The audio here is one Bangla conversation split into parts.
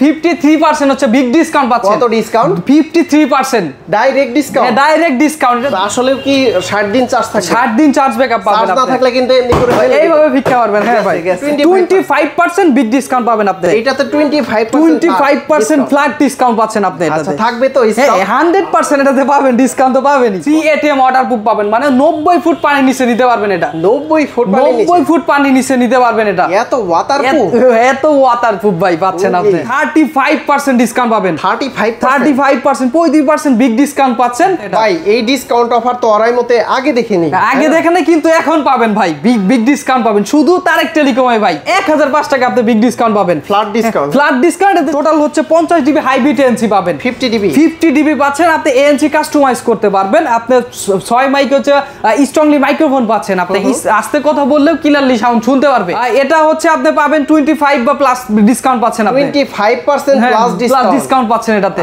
53% হচ্ছে বিগ ডিসকাউন্ট পাচ্ছেন। কত discount? 53% direct discount. Direct discount. আসলে কি 60 দিন চার্জ থাকবে? 60 দিন চার্জ ব্যাকআপ পাবেন আপনি। চার্জ না থাকলে কিন্তু এমনি করে এইভাবে ভিক্ষা করবেন। হ্যাঁ ভাই 25% বিগ ডিসকাউন্ট পাবেন আপনি। এটাতে 25% ফ্ল্যাট ডিসকাউন্ট পাচ্ছেন আপনি এটাতে। আচ্ছা থাকবে তো হ্যাঁ 100% এটাতে পাবেন, ডিসকাউন্ট তো পাবেনই। ফ্রি এটিএম ওয়াটারপ্রুফ পাবেন, মানে 90 ফুট পানি নিচে নিতে পারবেন এটা। 90 ফুট পানি নিচে? 90 ফুট পানি নিচে নিতে পারবেন এটা। এত ওয়াটারপ্রুফ? এত ওয়াটারপ্রুফ ভাই পাচ্ছেন আপনি। 35% ডিসকাউন্ট পাবেন। 35% 35% বিগ ডিসকাউন্ট পাচ্ছেন ভাই। এই ডিসকাউন্ট অফার তো অরাই মতে আগে দেখিনি। আগে দেখেন না, কিন্তু এখন পাবেন ভাই। বিগ ডিসকাউন্ট পাবেন শুধু তারেক টেলিকমে ভাই। 1005 টাকা আপনি বিগ ডিসকাউন্ট পাবেন। Flat discount. Flat discount total হচ্ছে 50 জিবি হাইব্রিড এএনসি পাবেন। 50 জিবি পাচ্ছেন আপনি। এএনসি কাস্টমাইজ করতে পারবেন আপনি। 6 মাইক হচ্ছে স্ট্রংলি মাইক্রোফোন পাচ্ছেন আপনি। আস্তে কথা বললেও ক্লিয়ারলি সাউন্ড শুনতে পারবে। এটা হচ্ছে আপনি পাবেন 25 বা প্লাস ডিসকাউন্ট পাচ্ছেন আপনি। 25% প্লাস ডিসকাউন্ট পাচ্ছেন এটাতে।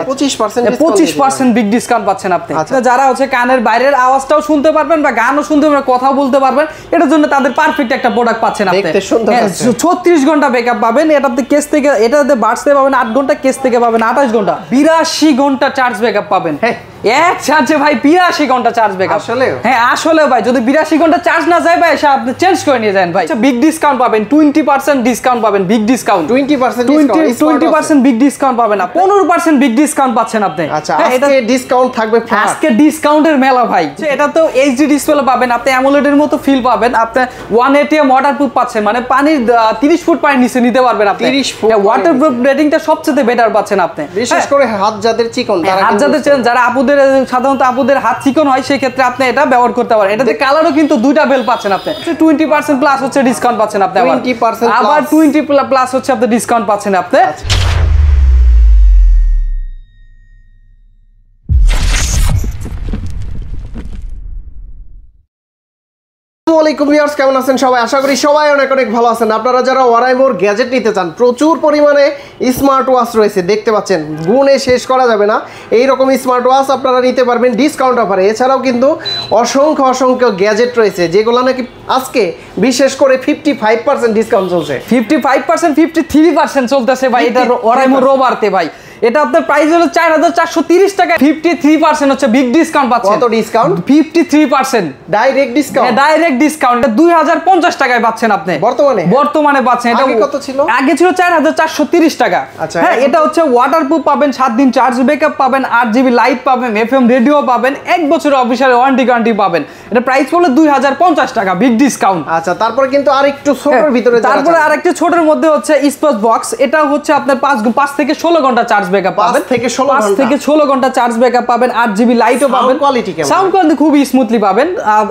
25% বিগ ডিসকাউন্ট পাচ্ছেন আপনি। যারা হচ্ছে কানের বাইরের আওয়াজটাও শুনতে পারবেন বা গানও শুনতে পারবেন, কথা বলতে পারবেন, এটার জন্য তাদের পারফেক্ট একটা প্রোডাক্ট পাচ্ছেন আপনি। 36 ঘন্টা ব্যাকআপ পাবেন এটাতে। কেস থেকে এটাতে বাড়তে পাবেন 8 ঘন্টা, কেস থেকে পাবেন 28 ঘন্টা। 82 ঘন্টা চার্জ ব্যাকআপ পাবেন। এক চার্জে ভাই 82 ঘন্টা চার্জ ব্যাকআপ। আসলে? হ্যাঁ আসলে ভাই, যদি 82 ঘন্টা চার্জ না যায় ভাই এসে আপনি চেঞ্জ করে নিয়ে যান ভাই। বিগ ডিসকাউন্ট পাবেন। 20% ডিসকাউন্ট পাবেন। বিগ ডিসকাউন্ট 20% বিগ ডিসকাউন্ট পাবেন না। 15% বিগ ডিসকাউন্ট পাচ্ছেন আপনি। আচ্ছা আজকে ডিসকাউন্ট থাকবে। আজকে ডিসকাউন্টের মেলা ভাই। এটা তো এইচডি ডিসপ্লে পাবেন আপনি, অ্যামোলেডের মতো ফিল পাবেন আপনি। 180 ওয়াটারপ্রুফ পাচ্ছেন, মানে পানির 30 ফুট পানি নিচে নিতে পারবেন আপনি। 30 ফুট ওয়াটারপ্রুফ রেটিংটা সবচেয়ে বেটার পাচ্ছেন আপনি। বিশেষ করে হাত যাদের চিকন, হাত যাদের যারা আপুদের সাধারণত আপুদের হাত চিকন হয়, সেই ক্ষেত্রে আপনি এটা ব্যবহার করতে পারেন। এটাতে কালারও কিন্তু দুইটা বেল পাচ্ছেন আপনি। 20% প্লাস হচ্ছে ডিসকাউন্ট পাচ্ছেন আপনি। আবার 20 প্লাস হচ্ছে আপনি ডিসকাউন্ট পাচ্ছেন আপনি। আসসালামু আলাইকুম ভিউয়ার্স, কেমন আছেন সবাই? আশা করি সবাই অনেক অনেক ভালো আছেন। আপনারা যারা ওয়ারাইমোর গ্যাজেট নিতে চান, প্রচুর পরিমাণে স্মার্ট ওয়াচ রয়েছে, দেখতে পাচ্ছেন, গুণে শেষ করা যাবে না। এই রকম স্মার্ট ওয়াচ আপনারা নিতে পারবেন ডিসকাউন্ট অফারে। এছাড়াও কিন্তু অসংখ্য গ্যাজেট রয়েছে যেগুলো নাকি আজকে বিশেষ করে 55% ডিসকাউন্ট চলছে। 55% 53% চলতেছে ভাই। এটা ওয়ারাইমোর রোবারতে ভাই। এটা আপনার প্রাইস হলো 4430 টাকা। 53% হচ্ছে বিগ ডিসকাউন্ট পাচ্ছেন। কত discount? 53% direct discount. Direct discount 2050 টাকায় পাচ্ছেন আপনি বর্তমানে পাচ্ছেন। এটা আগে কত ছিল? আগে ছিল 4430 টাকা। আচ্ছা হ্যাঁ, এটা হচ্ছে ওয়াটারপ্রুফ পাবেন, 7 দিন চার্জ ব্যাকআপ পাবেন, 8 জিবি লাইট পাবেন, এফএম রেডিও পাবেন, 1 বছরের অফিশিয়াল ওয়ারেন্টি পাবেন। এটা প্রাইস হলো 2050 টাকা বিগ ডিসকাউন্ট। আচ্ছা তারপরে কিন্তু আরেকটু ছোটর ভিতরে, তারপরে আরেকটু ছোটর মধ্যে হচ্ছে স্পেস বক্স। এটা হচ্ছে আপনার 5 থেকে 16 ঘন্টা চার্জ ব্যাকআপ পাবেন। 5 থেকে 16 ঘন্টা চার্জ ব্যাকআপ পাবেন, 8 জিবি লাইটও পাবেন। সাউন্ড কোয়ালিটি খুবই স্মুথলি পাবেন।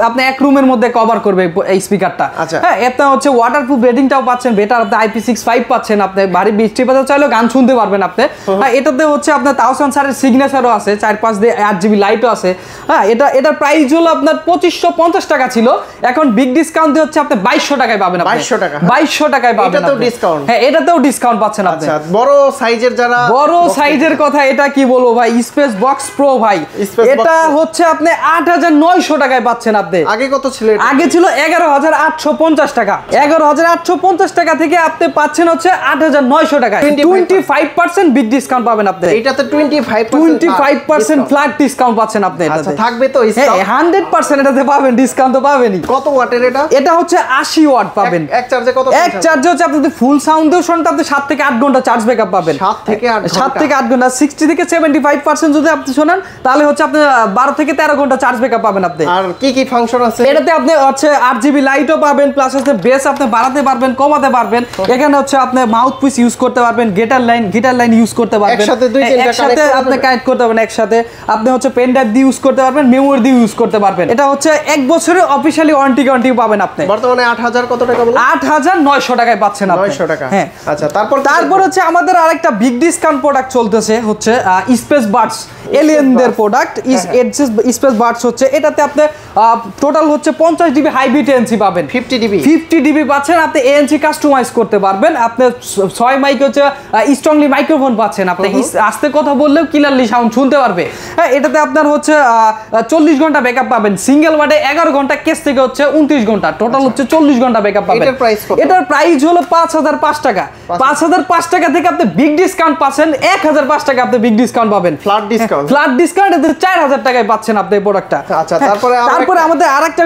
আপনি এক রুমের মধ্যে কভার করবে এই স্পিকারটা। হ্যাঁ, এটা হচ্ছে ওয়াটারপ্রুফ রেটিংটাও পাচ্ছেন বেটার। আপনি IP65 পাচ্ছেন। আপনি ভারী বৃষ্টি পাতা চাইলেও গান শুনতে পারবেন আপনি। হ্যাঁ, এটাতে হচ্ছে আপনার তাওসান স্যারের সিগনেচারও আছে, 4-5 দিয়ে 8 জিবি লাইটও আছে। হ্যাঁ, এটার প্রাইস হলো আপনার 2550 টাকা ছিল, এখন বিগ ডিসকাউন্ট দিয়ে হচ্ছে আপনি 2200 টাকায় পাবেন। 2200 টাকায় পাবেন। এটাতেও ডিসকাউন্ট? হ্যাঁ, এটাতেও ডিসকাউন্ট পাচ্ছেন আপনি। আচ্ছা, বড় সাইজের যারা, বড় সাইজের কথা এটা কি বলবো ভাই, স্পেস বক্স প্রো ভাই। এটা হচ্ছে আপনি 8900 টাকায় পাচ্ছেন আপনি। আগে কত ছিল? আগে ছিল 11850 টাকা। 11850 টাকা থেকে আপনি পাচ্ছেন হচ্ছে 8900 টাকা। 25% বিগ ডিসকাউন্ট পাবেন আপনি। এটাতে 25% ফ্ল্যাট ডিসকাউন্ট পাচ্ছেন আপনি এটাতে। আচ্ছা থাকবে তো? 100% এটাতে পাবেন, ডিসকাউন্ট তো পাবেনই। কত ওয়াটের এটা? এটা হচ্ছে 80 ওয়াট পাবেন। এক চার্জে কত? এক চার্জে হচ্ছে আপনি ফুল সাউন্ডেও শুনতে আপনি 7 থেকে 8 ঘন্টা চার্জ ব্যাকআপ পাবেন। 7 থেকে 8 ঘন্টা। 60 থেকে 75% যদি আপনি শোনেন তাহলে হচ্ছে আপনি 12 থেকে 13 ঘন্টা চার্জ ব্যাকআপ পাবেন আপনি। আর কি ফাংশন আছে এটাতে? আপনি হচ্ছে 8 জিবি লাইটও পাবেন, প্লাস হচ্ছে বেস আপনি বাড়াতে পারবেন, কমাতে পারবেন। এখানে হচ্ছে আপনি মাউথপিস ইউজ করতে পারবেন, গিটার লাইন ইউজ করতে পারবেন। একসাথে আপনি কানেক্ট করতে পারবেন। একসাথে আপনি হচ্ছে পেন ড্রাইভ দিয়ে ইউজ করতে পারবেন, মেমোরি দিয়ে ইউজ করতে পারবেন। এটা হচ্ছে 1 বছরের অফিশিয়ালি ওয়ারেন্টি পাবেন আপনি। বর্তমানে 8000 কত টাকা বলেন? 8900 টাকায় পাচ্ছেন আপনি। 900 টাকা। হ্যাঁ। আচ্ছা তারপর হচ্ছে আমাদের আরেকটা বিগ ডিসকাউন্ট প্রোডাক্ট প্রোডাক্ট চলতেছে হচ্ছে স্পেস বাডস এলিয়েনদের প্রোডাক্ট স্পেস বাডস হচ্ছে এটাতে আপনি টোটাল হচ্ছে 50 ডিবি হাইব্রিড এএনসি পাবেন 50 ডিবি পাচ্ছেন আপনি এএনসি কাস্টমাইজ করতে পারবেন আপনি 6 মাইক হচ্ছে স্ট্রংলি মাইক্রোফোন পাচ্ছেন আপনি আস্তে কথা বললেও ক্লিয়ারলি সাউন্ড শুনতে পারবে হ্যাঁ এটাতে আপনার হচ্ছে 40 ঘন্টা ব্যাকআপ পাবেন সিঙ্গেল ওয়ার্ডে 11 ঘন্টা কেস থেকে হচ্ছে 29 ঘন্টা টোটাল হচ্ছে 40 ঘন্টা ব্যাকআপ পাবেন এটার প্রাইস হলো 5005 টাকা 5005 টাকা থেকে আপনি বিগ ডিসকাউন্ট পাচ্ছেন 1005 টাকা আপনি বিগ ডিসকাউন্ট পাবেন ফ্ল্যাট ডিসকাউন্ট এতে 4000 টাকায় পাচ্ছেন আপনি এই প্রোডাক্টটা আচ্ছা তারপরে আমাদের আরেকটা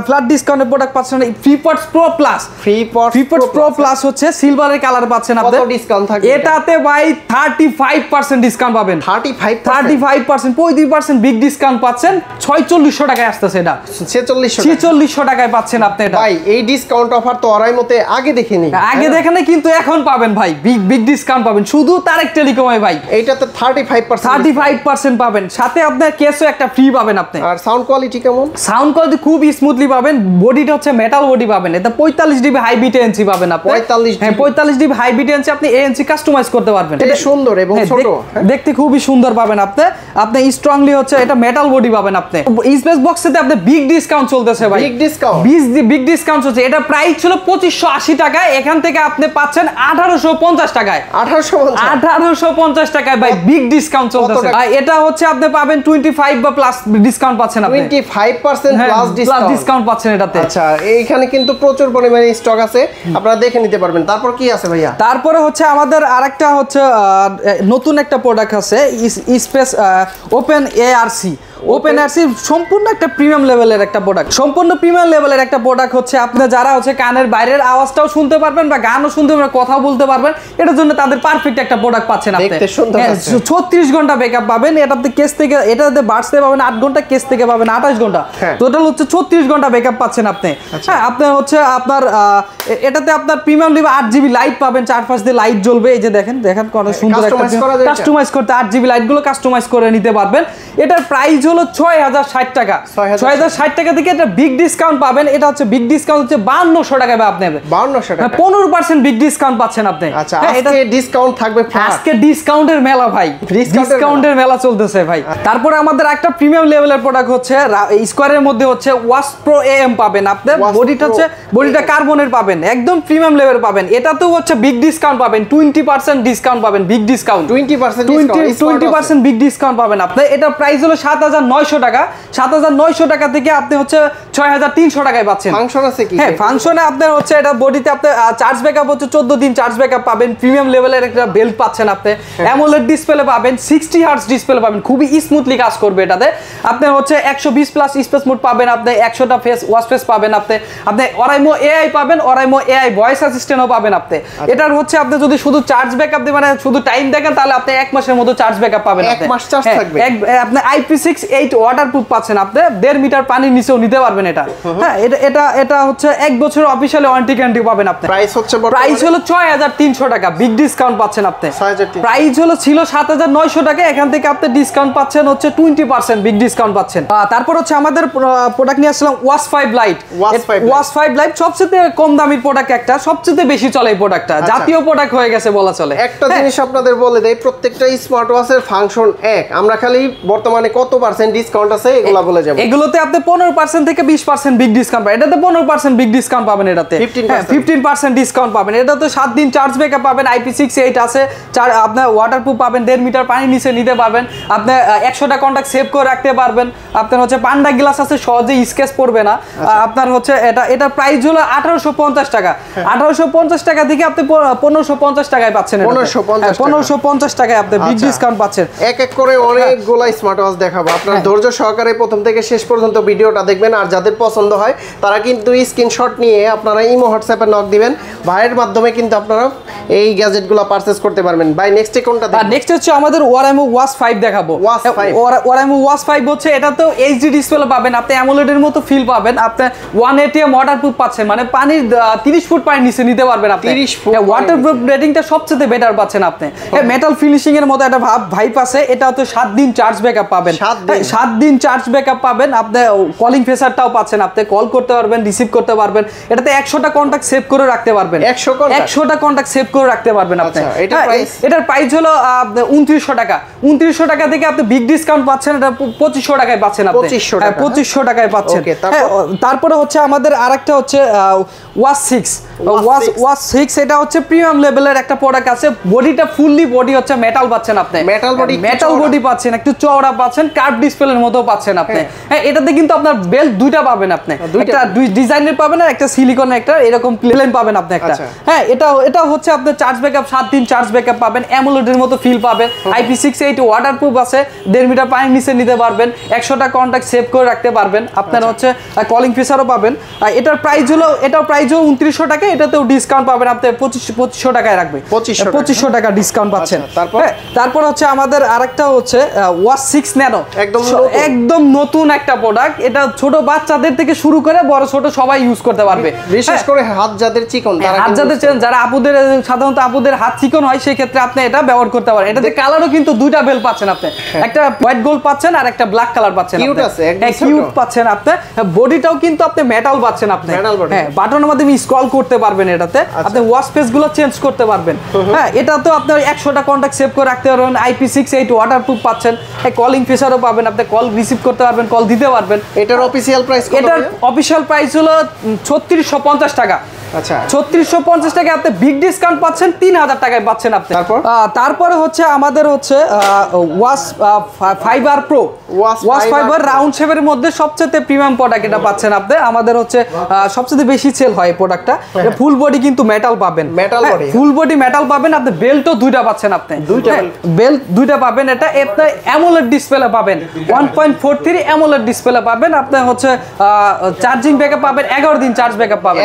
ফ্ল্যাট ডিসকাউন্টের প্রোডাক্ট পাচ্ছেন ফ্রিপডস প্রো প্লাস ফ্রিপডস প্রো প্লাস হচ্ছে সিলভারের কালার পাচ্ছেন আপনি কত ডিসকাউন্ট থাকবে এটাতে ভাই 35% ডিসকাউন্ট পাবেন 35% 35% বিগ ডিসকাউন্ট পাচ্ছেন 4600 টাকায় আসছে এটা 4600 টাকায় পাচ্ছেন আপনি এটা ভাই এই ডিসকাউন্ট অফার তো অরাইমোতে আগে দেখিনি কিন্তু এখন পাবেন ভাই বিগ ডিসকাউন্ট পাবেন শুধু তারেক টেলিকমে ভাই এইটাতে 35% পাবেন সাথে আপনার কেসও একটা ফ্রি পাবেন আপনি আর সাউন্ড কোয়ালিটি কেমন সাউন্ড কোয়ালিটি খুব স্মুথলি পাবেন বডিটা হচ্ছে মেটাল বডি পাবেন এটা 45 ডিবি হাইব্রিড এএনসি পাবেন আপনি 45 ডিবি হাইব্রিড এএনসি আপনি এএনসি কাস্টমাইজ করতে পারবেন এটা সুন্দর এবং ছোট দেখতে খুবই সুন্দর পাবেন আপনি স্ট্রংলি হচ্ছে এটা মেটাল বডি পাবেন আপনি স্পেস বক্সেতে আপনি বিগ ডিসকাউন্ট চলতেছে ভাই বিগ ডিসকাউন্ট চলছে এটা প্রাইস ছিল 2580 টাকা এখান থেকে আপনি পাচ্ছেন 1850 টাকায় 1850 টাকায় ভাই বিগ ডিসকাউন্ট চলতেছে এটা হচ্ছে আপনি পাবেন 25 বা প্লাস ডিসকাউন্ট পাচ্ছেন আপনি 25% প্লাস ডিসকাউন্ট পাচ্ছেন এটাতে আচ্ছা এইখানে কিন্তু প্রচুর পরিমাণে স্টক আছে আপনারা দেখে নিতে পারবেন তারপর কি আছে ভাইয়া তারপরে হচ্ছে আমাদের আরেকটা হচ্ছে নতুন একটা প্রোডাক্ট আছে স্পেস ওপেন এআরসি সম্পূর্ণ একটা প্রিমিয়াম লেভেলের একটা প্রোডাক্ট সম্পূর্ণ প্রিমিয়াম লেভেলের একটা প্রোডাক্ট হচ্ছে আপনি যারা হচ্ছে কানের বাইরের আওয়াজটাও শুনতে পারবেন বা গানও শুনতে পারবেন কথাও বলতে পারবেন এটার জন্য তাদের পারফেক্ট একটা প্রোডাক্ট পাচ্ছেন আপনি 36 ঘন্টা ব্যাকআপ পাবেন এটাতে কেস থেকে এটাতে বাড়তে পাবেন 8 ঘন্টা কেস থেকে পাবেন 28 ঘন্টা টোটাল হচ্ছে 36 ঘন্টা ব্যাকআপ পাচ্ছেন আপনি হ্যাঁ আপনার হচ্ছে আপনার এটাতে আপনার প্রিমিয়াম লিভ 8GB লাইট পাবেন চারপাশ দিয়ে লাইট জ্বলবে এই যে দেখেন কত সুন্দর একটা কাস্টমাইজ করতে 8GB লাইটগুলো কাস্টমাইজ করে নিতে পারবেন এটার প্রাইস হলো 6060 টাকা 6060 টাকা থেকে এটা বিগ ডিসকাউন্ট পাবেন এটা হচ্ছে বিগ ডিসকাউন্ট হচ্ছে 5200 টাকা আপনি 5200 টাকা 15% বিগ ডিসকাউন্ট পাচ্ছেন আপনি আচ্ছা আজকে ডিসকাউন্ট থাকবে আজকে ডিসকাউন্টের মেলা ভাই ডিসকাউন্টের মেলা চলতেছে ভাই তারপরে আমাদের একটা প্রিমিয়াম লেভেলের প্রোডাক্ট হচ্ছে স্কয়ারের মধ্যে হচ্ছে ওয়াশ প্রো এএম পাবেন আপনি বডিটা কার্বনের পাবেন একদম প্রিমিয়াম লেভেল পাবেন এটাতেও হচ্ছে বিগ ডিসকাউন্ট পাবেন 20% ডিসকাউন্ট পাবেন বিগ ডিসকাউন্ট 20% বিগ ডিসকাউন্ট পাবেন আপনি এটা প্রাইস হলো 7900 টাকা 7900 টাকা থেকে আপনি হচ্ছে 6300 টাকায় পাচ্ছেন ফাংশন আছে কি হ্যাঁ ফাংশনে আপনার হচ্ছে এটা বডিতে আপনি চার্জ ব্যাকআপ হচ্ছে 14 দিন চার্জ ব্যাকআপ পাবেন প্রিমিয়াম লেভেলের একটা বেল্ট পাচ্ছেন আপনি অ্যামোলেড ডিসপ্লে পাবেন 60 হার্টজ ডিসপ্লে পাবেন খুবই স্মুথলি কাজ করবে এটাতে আপনার হচ্ছে 120 প্লাস স্পেস মোড পাবেন আপনি 100টা ফেস ওয়াশ ফেস পাবেন আপনি অরাইমো এআই পাবেন অরাইমো এআই ভয়েস অ্যাসিস্ট্যান্টও পাবেন আপনি এটার হচ্ছে আপনি যদি শুধু চার্জ ব্যাকআপ দিবেন মানে শুধু টাইম দেখেন তাহলে আপনি 1 মাসের মতো চার্জ ব্যাকআপ পাবেন আপনি 1 মাস চার্জ থাকবে আপনি IP68 ওয়াটারপ্রুফ পাচ্ছেন আপনি 1.5 মিটার পানির নিচেও নিতে পারবেন এটা হ্যাঁ এটা হচ্ছে 1 বছর অফিশিয়ালি ওয়ারেন্টি গ্যারান্টি পাবেন আপনি প্রাইস হলো 6300 টাকা বিগ ডিসকাউন্ট পাচ্ছেন আপনি প্রাইস হলো ছিল 7900 টাকা এখান থেকে আপনি ডিসকাউন্ট পাচ্ছেন হচ্ছে 20% বিগ ডিসকাউন্ট পাচ্ছেন তারপর হচ্ছে আমাদের প্রোডাক্ট নিয়ে আসলাম ওয়াশ 5 লাইট ওয়াশ 5 লাইট সবচেয়ে কম দামি প্রোডাক্ট একটা সবচেয়ে বেশি চলে এই প্রোডাক্টটা জাতীয় প্রোডাক্ট হয়ে গেছে বলা চলে একটা জিনিস আপনাদের বলে দেই প্রত্যেকটা স্মার্ট ওয়াচের ফাংশন এক আমরা খালি বর্তমানে কত পার্সেন্ট ডিসকাউন্ট আছে এগুলা বলে যাব এগুলোতে আপনি 15% থেকে 20% বিগ ডিসকাউন্ট পাবেন এটাতে 15% বিগ ডিসকাউন্ট পাবেন এটাতে 15% ডিসকাউন্ট পাবেন এটাতে 7 দিন চার্জ ব্যাকআপ পাবেন IP68 আছে আপনি ওয়াটারপ্রুফ পাবেন 1.5 মিটার পানির নিচে নিতে পারবেন আপনি 100টা কন্টাক্ট সেভ করে রাখতে পারবেন আপনার হচ্ছে পান্ডা গ্লাস আছে সহজে স্কেচ পড়বে না আপনার হচ্ছে এটা প্রাইস হলো 1850 টাকা 1850 টাকা থেকে আপনি 1550 টাকায় পাচ্ছেন 1550 টাকায় আপনি বিগ ডিসকাউন্ট পাচ্ছেন এক এক করে অনেকগুলো স্মার্ট ওয়াচ দেখাবো আপনার ধৈর্য সহকারে প্রথম থেকে শেষ পর্যন্ত ভিডিওটা দেখবেন আর যাদের পছন্দ হয় তারা কিন্তু স্ক্রিনশট নিয়ে আপনারা ইমো হোয়াটসঅ্যাপে নক দিবেন ভাইয়ের মাধ্যমে কিন্তু আপনারা এই গ্যাজেটগুলো পারচেজ করতে পারবেন ভাই নেক্সটে কোনটা দেখব নেক্সট হচ্ছে আমাদের ওরাইমো ওয়াচ 5 দেখাবো ওরাইমো ওয়াচ 5 হচ্ছে এটা তো এইচডি ডিসপ্লে পাবেন আপনি অ্যামোলেডের মতো ফিল পাবেন আপনি 180 ওয়াটারপ্রুফ পাচ্ছেন মানে পানির 30 ফুট পানির নিচে নিতে পারবেন আপনি। 30 ফুট ওয়াটারপ্রুফ রেটিংটা সবচেয়ে বেটার পাচ্ছেন আপনি। মেটাল ফিনিশিং এর মতো একটা ভাইব আছে, এটা তো 7 দিন চার্জ ব্যাকআপ পাবেন। 7 দিন চার্জ ব্যাকআপ পাবেন আপনি। কলিং ফিচারটাও পাচ্ছেন, আপনি কল করতে পারবেন, রিসিভ করতে পারবেন। এটাতে 100টা কন্টাক্ট সেভ করে রাখতে পারবেন। 100টা কন্টাক্ট সেভ করে রাখতে পারবেন আপনি। এটার প্রাইস হলো 2900 টাকা। 2900 টাকা থেকে আপনি বিগ ডিসকাউন্ট পাচ্ছেন, এটা 2500 টাকায় পাচ্ছেন আপনি। 2500 টাকায় পাচ্ছেন। তারপরে হচ্ছে আমাদের আরেকটা হচ্ছে ওয়াশ 6। এটা হচ্ছে প্রিমিয়াম লেভেলের একটা প্রোডাক্ট আছে। বডিটা ফুললি বডি হচ্ছে মেটাল পাচ্ছেন আপনি। মেটাল বডি পাচ্ছেন, একটু চওড়া পাচ্ছেন, কার্ভ ডিসপ্লের মতো পাচ্ছেন আপনি। হ্যাঁ, এটাতে কিন্তু আপনার বেল্ট দুইটা পাবেন আপনি। একটা ডিজাইনের পাবেন আর একটা সিলিকনের একটা এরকম প্লেন পাবেন আপনি একটা। হ্যাঁ, এটা হচ্ছে আপনার চার্জ ব্যাকআপ 7 দিন চার্জ ব্যাকআপ পাবেন। অ্যামোলেডের মতো ফিল পাবেন। IP68 ওয়াটারপ্রুফ আছে, 1.5 মিটার পানির নিচে নিতে পারবেন। 100টা কন্টাক্ট সেভ করে রাখতে পারবেন। আপনার হচ্ছে কলিং ফিচারও পাবেন। এটার প্রাইস হলো 2900 টাকা। এটাতেও ডিসকাউন্ট পাবেন আপনি 2500 টাকায় রাখবে। 2500 টাকা ডিসকাউন্ট পাচ্ছেন। তারপর হচ্ছে আমাদের আরেকটা হচ্ছে ওয়াশ 6 ন্যানো, একদম নতুন একটা প্রোডাক্ট। এটা ছোট বাচ্চাদের থেকে শুরু করে বড় ছোট সবাই ইউজ করতে পারবে। বিশেষ করে হাত যাদের চিকন, যারা আপুদের সাধারণত আপুদের হাত চিকন হয়, সেই ক্ষেত্রে আপনি এটা ব্যবহার করতে পারেন। এটাতে কালারও কিন্তু দুইটা বেল পাচ্ছেন আপনি, একটা হোয়াইট গোল্ড পাচ্ছেন আর একটা ব্ল্যাক কালার পাচ্ছেন। কিউট পাচ্ছেন আপনি। বডিটাও কিন্তু আপনি মেটাল পাচ্ছেন আপনি। হ্যাঁ, বাটনের মাধ্যমে স্ক্রল করতে পারবেন। এটাতে আপনি ওয়াশ পেজ গুলো চেঞ্জ করতে পারবেন। হ্যাঁ, এটাতেও আপনার 100টা কন্টাক্ট সেভ করে রাখতে পারবেন। IP68 ওয়াটারপ্রুফ পাচ্ছেন। কলিং ফিচারও পাবেন, আপনি কল রিসিভ করতে পারবেন, কল দিতে পারবেন। এটার অফিশিয়াল প্রাইস কত? এটার অফিশিয়াল প্রাইস হলো 3650 টাকা। আচ্ছা, 3650 টাকায় আপনি বিগ ডিসকাউন্ট পাচ্ছেন, 3000 টাকায় পাচ্ছেন আপনি। তারপরে হচ্ছে আমাদের হচ্ছে wash fibre pro. Wash fibre round শেপের মধ্যে সবচেয়ে প্রিমিয়াম প্রোডাক্ট এটা পাচ্ছেন আপনি। আমাদের হচ্ছে সবচেয়ে বেশি সেল হয় প্রোডাক্টটা। ফুল বডি কিন্তু মেটাল পাবেন, ফুল বডি মেটাল পাবেন আপনি। বেল্টও দুইটা পাচ্ছেন আপনি, বেল্ট দুইটা পাবেন। এটা আপনি অ্যামোলেড ডিসপ্লে পাবেন, 1.43 অ্যামোলেড ডিসপ্লে পাবেন। আপনি হচ্ছে চার্জিং ব্যাকআপ পাবেন, 11 দিন চার্জ ব্যাকআপ পাবেন।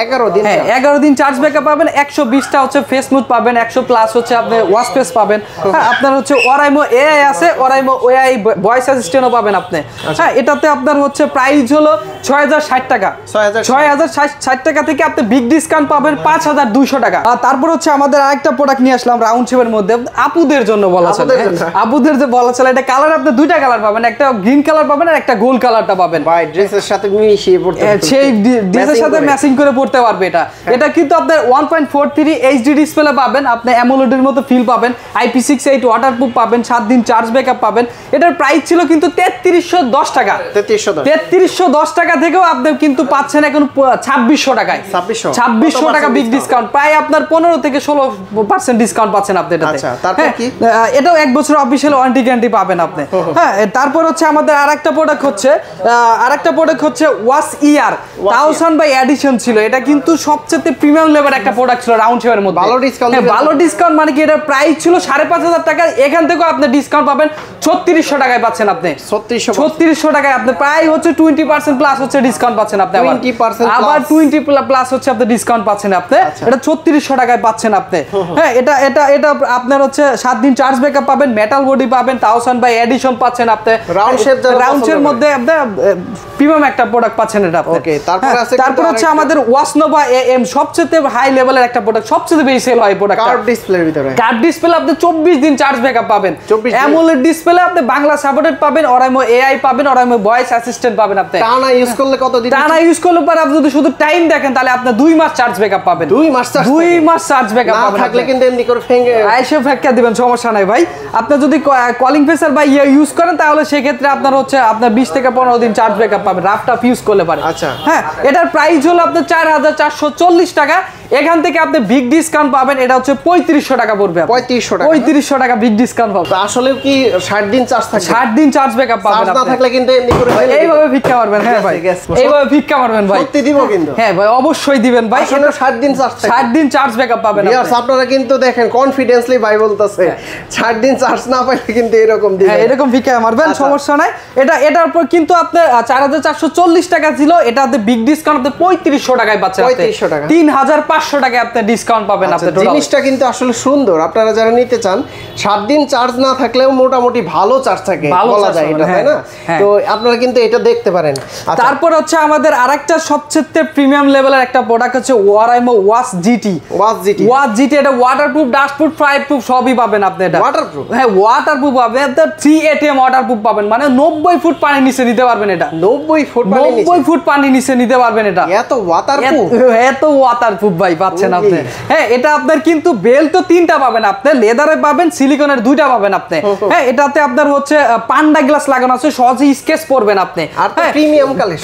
11 দিন চার্জ ব্যাকআপ পাবেন। 120টা হচ্ছে ফেস স্মুথ পাবেন, 100 প্লাস হচ্ছে আপনি ওয়াশ ফেস পাবেন। হ্যাঁ, আপনার হচ্ছে ওরাইমো এআই আছে, ওরাইমো এআই ভয়েস অ্যাসিস্ট্যান্টও পাবেন আপনি। হ্যাঁ, এটাতে আপনার হচ্ছে প্রাইস হলো 6060 টাকা। 6060 টাকা থেকে আপনি বিগ ডিসকাউন্ট পাবেন 5200 টাকা। আর তারপর হচ্ছে আমাদের আরেকটা প্রোডাক্ট নিয়ে আসলাম রাউন্ড শেপের মধ্যে, আপুদের জন্য বলা চলে। আপুদের যে বলা চলে, এটা কালার আপনি দুইটা কালার পাবেন, একটা গ্রিন কালার পাবেন আর একটা গোল্ড কালারটা পাবেন। ভাই ড্রেসের সাথে মিশিয়ে পড়তে, সেই ড্রেসের সাথে ম্যাচিং করে পড়তে পারবে এটা। এটা কিন্তু আপনার 1.43 এইচডি ডিসপ্লে পাবেন, আপনি অ্যামোলেডের মতো ফিল পাবেন। IP68 ওয়াটারপ্রুফ পাবেন, 7 দিন চার্জ ব্যাকআপ পাবেন। এটার প্রাইস ছিল কিন্তু 3310 টাকা। 3310 টাকা থেকেও আপনি কিন্তু পাচ্ছেন এখন 2600 টাকায়। 2600 টাকা বিগ ডিসকাউন্ট, প্রায় আপনার 15 থেকে 16% ডিসকাউন্ট পাচ্ছেন আপনি এটাতে। আচ্ছা, তারপর কি? এটাও 1 বছর অফিশিয়াল ওয়ারেন্টি গ্যারান্টি পাবেন আপনি। হ্যাঁ, তারপর হচ্ছে আমাদের আরেকটা প্রোডাক্ট হচ্ছে ওয়াশ ইয়ার 1000 বাই এডিশন ছিল। এটা কিন্তু সবচেয়ে প্রিমিয়াম লেভেল একটা প্রোডাক্ট ছিল রাউন্ড শেপের মধ্যে। ভালো ডিসকাউন্ট মানে কি, এটার প্রাইস ছিল 5500 টাকা। এখান থেকেও আপনি ডিসকাউন্ট পাবেন 3600 টাকায় পাচ্ছেন আপনি। 3600 টাকায় আপনি প্রায় হচ্ছে 20% প্লাস হচ্ছে ডিসকাউন্ট পাচ্ছেন আপনি। আবার 20 প্লাস হচ্ছে আপনি ডিসকাউন্ট পাচ্ছেন আপনি। এটা 3600 টাকায় পাচ্ছেন আপনি। হ্যাঁ, এটা আপনার হচ্ছে 7 দিন চার্জ ব্যাকআপ পাবেন, মেটাল বডি পাবেন, 1000 বাই এডিশন পাচ্ছেন আপনি। রাউন্ড শেপের মধ্যে আপনি প্রিমিয়াম একটা প্রোডাক্ট পাচ্ছেন এটা আপনি। ওকে, তারপর হচ্ছে আমাদের ওয়াশনোভা AM, সবচেয়ে হাই লেভেলের একটা প্রোডাক্ট, সবচেয়ে বেশি সেল হয় প্রোডাক্ট। কার্ভ ডিসপ্লের ভিতরে, কার্ভ ডিসপ্লে আপনি 24 দিন চার্জ ব্যাকআপ পাবেন। অ্যামোলেড ডিসপ্লে আপনি বাংলা সাপোর্টেড পাবেন, ওরাইমো এআই পাবেন, ওরাইমো ভয়েস অ্যাসিস্ট্যান্ট পাবেন আপনি। টানা ইউজ করলে কতদিন? টানা ইউজ করলে পরে আপনি যদি শুধু টাইম দেখেন তাহলে আপনি 2 মাস চার্জ ব্যাকআপ পাবেন। 2 মাস চার্জ ব্যাকআপ পাবেন। না থাকলে কিন্তু এমনি করে আইসে ফ্যাক্কা দিবেন, সমস্যা নাই ভাই। আপনি যদি কলিং ফিচার বা ইউজ করেন তাহলে সেই ক্ষেত্রে আপনার হচ্ছে আপনার 20 থেকে 15 দিন চার্জ ব্যাকআপ পাবেন, রাফ টাফ ইউজ করলে পারে। আচ্ছা, হ্যাঁ, এটার প্রাইস হলো আপনার 4440 টাকা। এখান থেকে আপনি বিগ ডিসকাউন্ট পাবেন, এটা হচ্ছে 3500 টাকা পড়বে। 3500 টাকা বিগ ডিসকাউন্ট পাবেন। আসলে কি 60 দিন চার্জ থাকে? 60 দিন চার্জ ব্যাকআপ পাবেন। চার্জ না থাকলে কিন্তু এমনি করে এইভাবে ভিক্ষা মারবেন। হ্যাঁ ভাই, এইভাবে ভিক্ষা মারবেন ভাই। সত্যি দিব কিন্তু। হ্যাঁ ভাই, অবশ্যই দিবেন ভাই। এটা 60 দিন চার্জ থাকে, 60 দিন চার্জ ব্যাকআপ পাবেন। আপনারা কিন্তু দেখেন কনফিডেন্সলি ভাই বলতেছে 60 দিন চার্জ না পাইলে কিন্তু এরকম দিবেন। হ্যাঁ, এরকম ভিক্ষা মারবেন, সমস্যা নাই। এটার উপর কিন্তু আপনি 4440 টাকা ছিল, এটাতে বিগ ডিসকাউন্ট আপনি 3500 টাকায় পাচ্ছেন। 3500 টাকা, 3500 500 টাকা আপনি ডিসকাউন্ট পাবেন। আপনি জিনিসটা কিন্তু আসলে সুন্দর, আপনারা যারা নিতে চান 7 দিন চার্জ না থাকলেও মোটামুটি ভালো চার্জ থাকে বলা যায় এটা, তাই না? তো আপনারা কিন্তু এটা দেখতে পারেন। তারপর হচ্ছে আমাদের আরেকটা সবচেয়ে প্রিমিয়াম লেভেলের একটা প্রোডাক্ট হচ্ছে ওয়ারাইমো ওয়াশ জিটি। ওয়াশ জিটি এটা ওয়াটারপ্রুফ, ডাস্টপ্রুফ, ফায়ারপ্রুফ সবই পাবেন আপনি। এটা ওয়াটারপ্রুফ, হ্যাঁ ওয়াটারপ্রুফ পাবেন। আপনি 3 ATM ওয়াটারপ্রুফ পাবেন, মানে 90 ফুট পানি নিচে নিতে পারবেন। এটা 90 ফুট পানি নিচে নিতে পারবেন। এটা এত ওয়াটারপ্রুফ, এত ওয়াটারপ্রুফ ভাই পাচ্ছেন আপনি। হ্যাঁ এটা আপনার কিন্তু বেল তো 3টা পাবেন আপনি, লেদারে পাবেন, সিলিকনের 2টা পাবেন আপনি। হ্যাঁ এটাতে আপনার হচ্ছে পান্ডা গ্লাস লাগানো আছে, সহজে স্কেচ করবেন আপনি। আর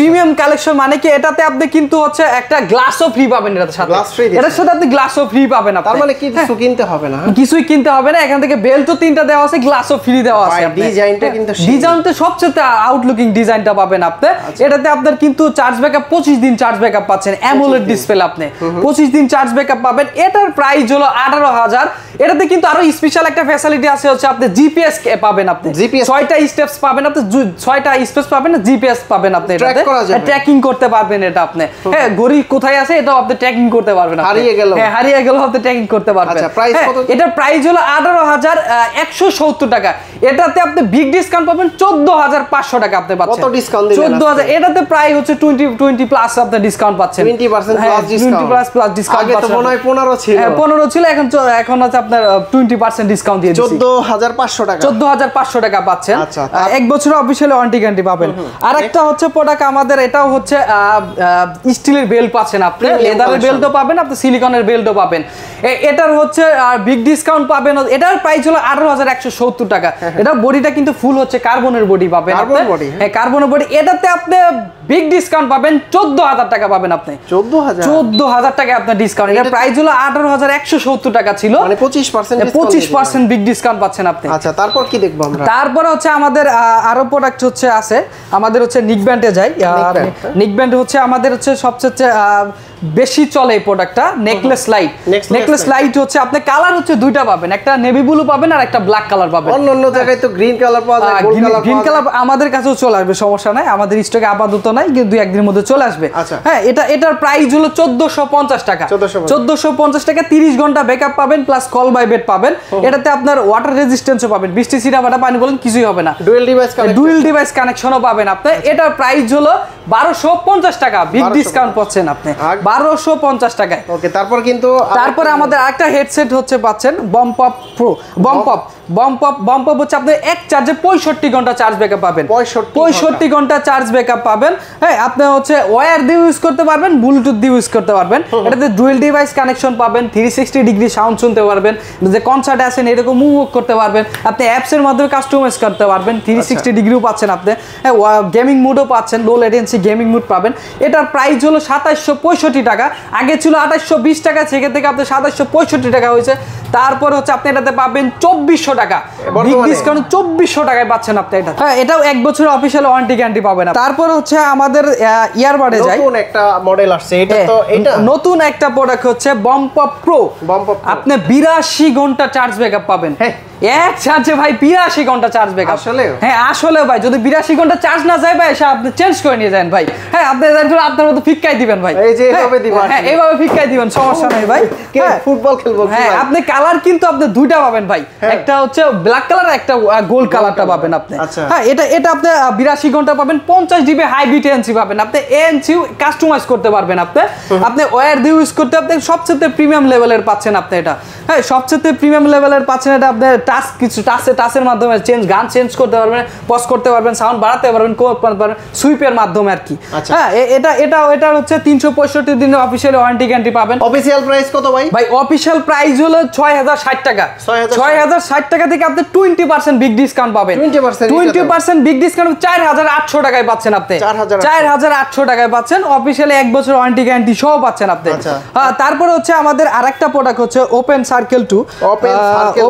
প্রিমিয়াম কালেকশন মানে কি এটাতে আপনি কিন্তু হচ্ছে একটা গ্লাসও ফ্রি পাবেন। এটার সাথে এটার সাথে আপনি গ্লাসও ফ্রি পাবেন। তার মানে কিছু কিনতে হবে না, কিছুই কিনতে হবে না। এখান থেকে বেল তো 3টা দেওয়া আছে, গ্লাসও ফ্রি দেওয়া আছে। ডিজাইনটা কিন্তু ডিজাইনটা সবচেয়ে আউটলুকিং ডিজাইনটা পাবেন আপনি। এটাতে আপনার কিন্তু চার্জ ব্যাকআপ 25 দিন চার্জ ব্যাকআপ পাচ্ছেন, অ্যামোলেড ডিসপ্লে আপনি 25 দিন চার্জ ব্যাকআপ পাবেন। এটার প্রাইস হলো 18,000। এটাতে কিন্তু আরো স্পেশাল একটা ফ্যাসিলিটি আছে, হচ্ছে আপনি জিপিএস পাবেন। আপনি 6টা স্টেপস পাবেন, আপনি 6টা স্পেস পাবেন, জিপিএস পাবেন। আপনি এটাতে ট্র্যাকিং করতে পারবেন। এটা আপনি হ্যাঁ ঘড়ি কোথায় আছে এটাও আপনি ট্র্যাকিং করতে পারবেন। হারিয়ে গেল আপনি ট্র্যাকিং করতে পারবেন। এটার প্রাইস হলো 18,170 টাকা। এটাতে আপনি বিগ ডিসকাউন্ট পাবেন 14,500 টাকা আপনি পাচ্ছেন। কত ডিসকাউন্ট দিবেন? 14,000। এটাতে প্রায় হচ্ছে 20 প্লাস আপনি ডিসকাউন্ট পাচ্ছেন। 20% প্লাস ডিসকাউন্ট। 20 প্লাস ডিসকাউন্ট আগে তো মনে হয় 15 ছিল। হ্যাঁ 15 ছিল, এখন হচ্ছে আপনার 20% ডিসকাউন্ট দিয়ে দিচ্ছি। 14,500 টাকা। 14,500 টাকা পাচ্ছেন। আচ্ছা, 1 বছর অফিশিয়ালি ওয়ারেন্টি গ্যারান্টি পাবেন। আরেকটা হচ্ছে প্রোডাক্ট আমাদের, এটাও হচ্ছে স্টিলের বেল্ট পাচ্ছেন আপনি, লেদারের বেল্টও পাবেন, আপনি সিলিকনের বেল্টও পাবেন। এটার হচ্ছে বিগ ডিসকাউন্ট পাবেন। এটার প্রাইস হলো 18,170 টাকা। এটা বডিটা কিন্তু ফুল হচ্ছে কার্বনের বডি পাবেন। হ্যাঁ কার্বনের বডি। এটাতে আপনি বিগ ডিসকাউন্ট পাবেন 14,000 টাকা পাবেন আপনি। 14,000 টাকা আপনার ডিসকাউন্ট। এটার প্রাইস হলো 18,170 টাকা ছিল, মানে 25% বিগ ডিসকাউন্ট পাচ্ছেন আপনি। আচ্ছা তারপর কি দেখবো আমরা? তারপর হচ্ছে আমাদের আরো প্রোডাক্ট হচ্ছে আছে আমাদের, হচ্ছে নিক ব্যান্ডে যাই। নিক ব্যান্ড হচ্ছে আমাদের হচ্ছে সবচেয়ে বেশি চলে এই প্রোডাক্টটা। নেকলেস লাইট হচ্ছে আপনি কালার হচ্ছে 2টা পাবেন, একটা নেভি ব্লু পাবেন আর একটা ব্ল্যাক কালার পাবেন। অন্য জায়গায় তো গ্রিন কালার পাওয়া যায়, গ্রিন কালার আমাদের কাছেও চলে আসবে, সমস্যা নাই। আমাদের স্টকে আপাতত নাই, কিন্তু 2-1 দিনের মধ্যে চলে আসবে। হ্যাঁ এটার প্রাইস হলো 1450 টাকা। 1450 টাকা 30 ঘন্টা ব্যাকআপ পাবেন, প্লাস কল বাই বেড পাবেন। এটাতে আপনার ওয়াটার রেজিস্ট্যান্সও পাবেন, বৃষ্টি ছিটাফাটা পানি বলেন কিছুই হবে না। ডুয়েল ডিভাইস কানেকশনও পাবেন আপনি। এটার প্রাইস হলো 1250 টাকা, বিগ ডিসকাউন্ট পাচ্ছেন আপনি 1250 টাকায়। ওকে তারপরে আমাদের আরেকটা হেডসেট হচ্ছে পাচ্ছেন bump up pro. Bump up হচ্ছে আপনি এক চার্জে 65 ঘন্টা চার্জ ব্যাকআপ পাবেন। 65 ঘন্টা চার্জ ব্যাকআপ পাবেন। হ্যাঁ আপনি হচ্ছে ওয়্যার দিয়ে ইউজ করতে পারবেন, ব্লুটুথ দিয়ে ইউজ করতে পারবেন। এটাতে ডুয়েল ডিভাইস কানেকশন পাবেন, 360 ডিগ্রি সাউন্ড শুনতে পারবেন, যে কনসার্টে আছেন এরকম মুভ করতে পারবেন আপনি। অ্যাপস এর মাধ্যমে কাস্টমাইজ করতে পারবেন, 360 ডিগ্রিও পাচ্ছেন আপনি। হ্যাঁ গেমিং মোডও পাচ্ছেন, লো লেটেন্সি গেমিং মোড পাবেন। এটার প্রাইস হলো 2765 টাকা। আগে ছিল 2820 টাকা, সেখান থেকে আপনি 2765 টাকা হয়েছে। তারপর হচ্ছে আপনি এটাতে পাবেন 2400 টাকা, বিগ ডিসকাউন্ট 2400 টাকায় পাচ্ছেন আপনি এটা। হ্যাঁ এটাও 1 বছরের অফিশিয়াল ওয়ারেন্টি গ্যারান্টি পাবেন। তারপর হচ্ছে আমাদের ইয়ারবাডে যাই, নতুন একটা মডেল আসছে। এটা নতুন একটা প্রোডাক্ট হচ্ছে বম্প আপ প্রো। আপনি 82 ঘন্টা চার্জ ব্যাকআপ পাবেন। হ্যাঁ এক চার্জে ভাই 82 ঘন্টা চার্জ ব্যাকআপ। আসলে হ্যাঁ আসলে ভাই যদি 82 ঘন্টা চার্জ না যায় ভাই, আপনি চেঞ্জ করে নিয়ে যান ভাই। হ্যাঁ আপনি আপনার মতো ফিক্কাই দিবেন ভাই, এই যে এভাবে দিবেন। হ্যাঁ এইভাবে ফিক্কাই দিবেন, সমস্যা নাই ভাই। ফুটবল খেলবো। হ্যাঁ আপনি কালার কিন্তু আপনি 2টা পাবেন ভাই, একটা হচ্ছে ব্ল্যাক কালার, একটা গোল্ড কালারটা পাবেন আপনি। হ্যাঁ এটা আপনি 82 ঘন্টা পাবেন, 50 জিবি হাই বিট এনসি পাবেন আপনি। এনসি কাস্টমাইজ করতে পারবেন আপনি ওয়্যার দিয়ে ইউজ করতে। আপনি সবচেয়ে প্রিমিয়াম লেভেলের পাচ্ছেন আপনি এটা। হ্যাঁ সবচেয়ে প্রিমিয়াম লেভেলের পাচ্ছেন এটা। আপনি টাচের মাধ্যমে গান চেঞ্জ করতে পারবেন, পজ করতে পারবেন, সাউন্ড বাড়াতে পারবেন, সুইপের মাধ্যমে আর কি। হ্যাঁ এটা হচ্ছে 365 দিনের অফিশিয়াল ওয়ারেন্টি গ্যারান্টি পাবেন। অফিশিয়াল প্রাইস কত ভাই? অফিশিয়াল প্রাইস হলো 6060 টাকা। 6060 টাকা থেকে আপনি 20% বিগ ডিসকাউন্ট পাবেন। 20% বিগ ডিসকাউন্ট 4800 টাকায় পাচ্ছেন আপনি। 4800 টাকায় পাচ্ছেন অফিশিয়ালি 1 বছর ওয়ারেন্টি গ্যারান্টি সহ পাচ্ছেন আপনি। তারপর হচ্ছে আমাদের আরেকটা প্রোডাক্ট হচ্ছে ওপেন সার্কেল 2।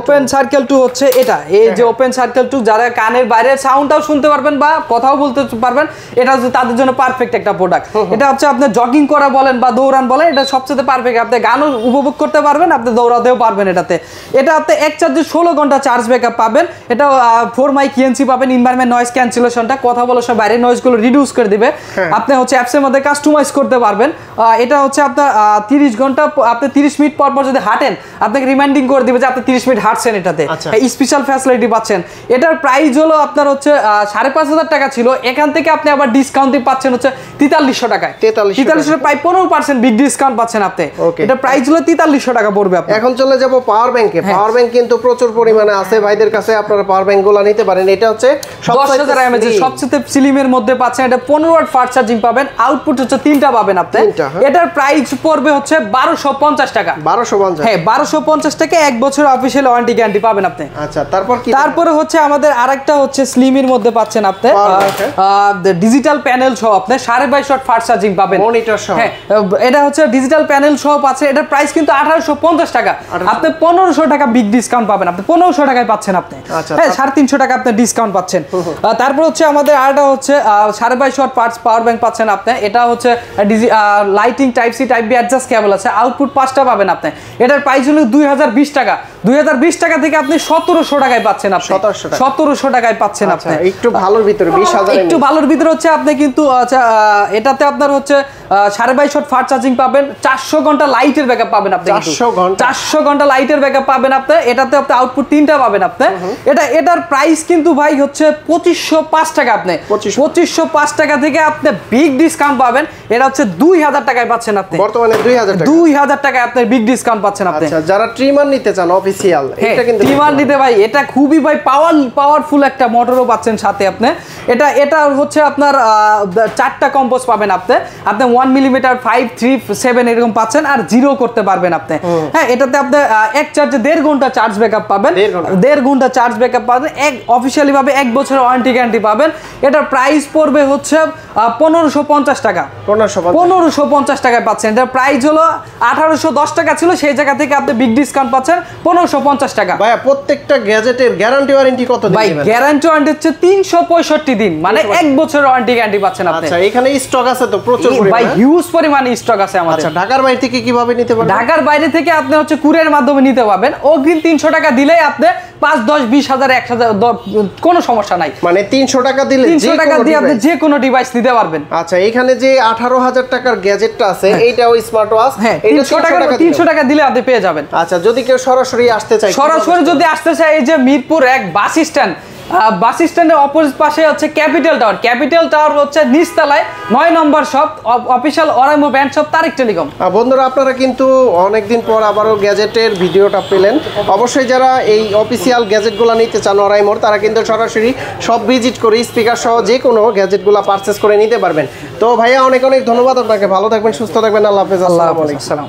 ওপেন সার্কেল 2 হচ্ছে এটা, এই যে ওপেন সার্কেল 2 যারা কানের বাইরে সাউন্ডটাও শুনতে পারবেন বা কথাও বলতে পারবেন, এটা হচ্ছে তাদের জন্য পারফেক্ট একটা প্রোডাক্ট। এটা হচ্ছে আপনি জগিং করা বলেন বা দৌড়ান বলেন, এটা সবচেয়ে পারফেক্ট। আপনি গানও উপভোগ করতে পারবেন, আপনি দৌড়াতেও পারবেন এটাতে। এটা আপনি এক চার্জে 16 ঘন্টা চার্জ ব্যাকআপ পাবেন। এটা 4 মাইক ইএনসি পাবেন, এনভায়রনমেন্ট নয়েজ ক্যান্সেলেশনটা, কথা বলার সময় বাইরের নয়েজগুলো রিডিউস করে দিবে। আপনি হচ্ছে অ্যাপসের মধ্যে কাস্টমাইজ করতে পারবেন। এটা হচ্ছে আপনার 30 ঘন্টা, আপনি 30 মিনিট পর পর যদি হাঁটেন আপনাকে রিমাইন্ডিং করে দিবে যে আপনি 30 মিনিট হাঁটছেন। এটাতে স্পেশাল ফ্যাসিলিটি পাচ্ছেন। এটার প্রাইস হলো আপনার হচ্ছে 5,500 টাকা ছিল, এখান থেকে আপনি আবার ডিসকাউন্ট পাচ্ছেন হচ্ছে 4300 টাকায়। 4300 প্রায় 15% বিগ ডিসকাউন্ট পাচ্ছেন আপনি। এটা প্রাইস হলো 4300 টাকা পড়বে আপনি। এখন চলে যাব পাওয়ার ব্যাংকে। পাওয়ার ব্যাংক কিন্তু প্রচুর পরিমাণে আছে ভাইদের কাছে, আপনারা পাওয়ার ব্যাংকগুলো নিতে পারেন। এটা হচ্ছে 10000 mAh সবচেয়ে স্লিমের মধ্যে পাচ্ছেন। এটা 15 ওয়াট ফাস্ট চার্জিং পাবেন, আউটপুট হচ্ছে 3টা পাবেন আপনি। এটার প্রাইস পড়বে হচ্ছে 1250 টাকা। 1250, হ্যাঁ 1250 টাকা, 1 বছর অফিশিয়াল ওয়ারেন্টি গ্যারান্টি পাবেন আপনি। আচ্ছা, তারপর কি? তারপরে হচ্ছে আমাদের আরেকটা হচ্ছে স্লিমের মধ্যে পাচ্ছেন আপনি ডিজিটাল প্যানেল সহ আপনি 22.5 ওয়াট ফাস্ট চার্জিং পাবেন, মনিটর সহ। হ্যাঁ, এটা হচ্ছে ডিজিটাল প্যানেল সহ পাচ্ছেন। এটার প্রাইস কিন্তু 1850 টাকা, আপনি 1500 টাকা বিগ ডিসকাউন্ট পাবেন, আপনি 1500 টাকায় পাচ্ছেন আপনি। হ্যাঁ, 350 টাকা আপনি ডিসকাউন্ট পাচ্ছেন। তারপর হচ্ছে আমাদের আরেকটা হচ্ছে 22.5 ওয়াট পাওয়ার ব্যাংক পাচ্ছেন আপনি। এটা হচ্ছে lighting type C type B adjust cable আছে, আউটপুট 5টা পাবেন আপনি। এটার প্রাইস হলো 2020 টাকা। 2020 টাকা থেকে আপনি 1700 টাকায় পাচ্ছেন আপনি। 1700 টাকায় পাচ্ছেন আপনি। একটু ভালোর ভিতরে 20000, একটু ভালোর ভিতরে হচ্ছে আপনি কিন্তু এটাতে আপনার হচ্ছে 22.5 ওয়াট ফাস্ট চার্জিং পাবেন, 400 ঘন্টা লাইটের ব্যাকআপ পাবেন আপনি। 400 ঘন্টা লাইটের ব্যাকআপ পাবেন আপনি। এটাতে আপনি আউটপুট 3টা পাবেন আপনি। এটার প্রাইস কিন্তু ভাই হচ্ছে 2505 টাকা। আপনি 2505 টাকা থেকে আপনি বিগ ডিসকাউন্ট পাবেন। এটা হচ্ছে 2000 টাকায় পাচ্ছেন আপনি বর্তমানে। 2000 টাকায় আপনি বিগ ডিসকাউন্ট পাচ্ছেন আপনি। আচ্ছা, যারা ট্রিমার নিতে চান অফিশিয়াল, এটা কিন্তু ট্রিমার নিতে ভাই এটা খুবই ভাই পাওয়ারফুল একটা মোটরও পাচ্ছেন সাথে আপনি। এটা হচ্ছে আপনার 4টা কম্পোজ পাবেন আপনি। 1 মিলিমিটার 5, 3, 7 এরকম পাচ্ছেন, আর 0 করতে পারবেন আপনি। হ্যাঁ, এটাতে আপনি এক চার্জে 1.5 ঘন্টা চার্জ ব্যাকআপ পাবেন, 1.5 ঘন্টা চার্জ ব্যাকআপ পাবেন। অফিশিয়ালি ভাবে 1 বছরের ওয়ারেন্টি গ্যারান্টি পাবেন। এটার প্রাইস পড়বে হচ্ছে 1550 টাকা। 1550 টাকায় পাচ্ছেন। এটার প্রাইস হলো 1810 টাকা ছিল, সেই জায়গা থেকে আপনি বিগ ডিসকাউন্ট পাচ্ছেন 1550 টাকা। ভাই প্রত্যেকটা গ্যাজেটের গ্যারান্টি ওয়ারেন্টি কত দিন? ভাই গ্যারান্টি ওয়ারেন্টি হচ্ছে 365 দিন, মানে 1 বছরের ওয়ারেন্টি গ্যারান্টি পাচ্ছেন আপনি। আচ্ছা, এখানে স্টক আছে তো প্রচুর পরিমাণে? ভাই হিউজ পরিমাণে স্টক আছে আমাদের। আচ্ছা, ঢাকার বাইরে থেকে কিভাবে নিতে পারবেন? ঢাকার বাইরে থেকে আপনি হচ্ছে কুরিয়ারের মাধ্যমে নিতে পারবেন। অগ্রিম 300 টাকা দিলেই আপনি 5, 10, 20,000, 1000 কোনো সমস্যা নাই। মানে 300 টাকা দিলে 300 টাকা দিয়ে আপনি যে কোনো ডিভাইস নিতে পারবেন। আচ্ছা, এখানে যে 18,000 টাকার গ্যাজেটটা আছে, এইটাও স্মার্ট ওয়াচ, এটা 300 টাকা দিলে আপনি পেয়ে যাবেন। আচ্ছা, যদি কেউ সরাসরি আসতে চায়, সরাসরি যদি আসতে চায়, এই যে মিরপুর 1 বাস স্ট্যান্ডের অপোজিট পাশে হচ্ছে ক্যাপিটাল টাওয়ার হচ্ছে নিচতলায় 9 number shop, official Oraimo brand shop, Tareq telecom. বন্ধুরা, আপনারা কিন্তু অনেকদিন পর আবারও গ্যাজেটের ভিডিওটা পেলেন। অবশ্যই যারা এই অফিসিয়াল গ্যাজেটগুলো নিতে চান ওরাইমোর, তারা কিন্তু সরাসরি সব ভিজিট করে স্পিকার সহ যে কোনো গ্যাজেটগুলো পারচেস করে নিতে পারবেন। তো ভাইয়া, অনেক ধন্যবাদ আপনাকে। ভালো থাকবেন, সুস্থ থাকবেন। আল্লাহ হাফেজ। আসসালামু আলাইকুম।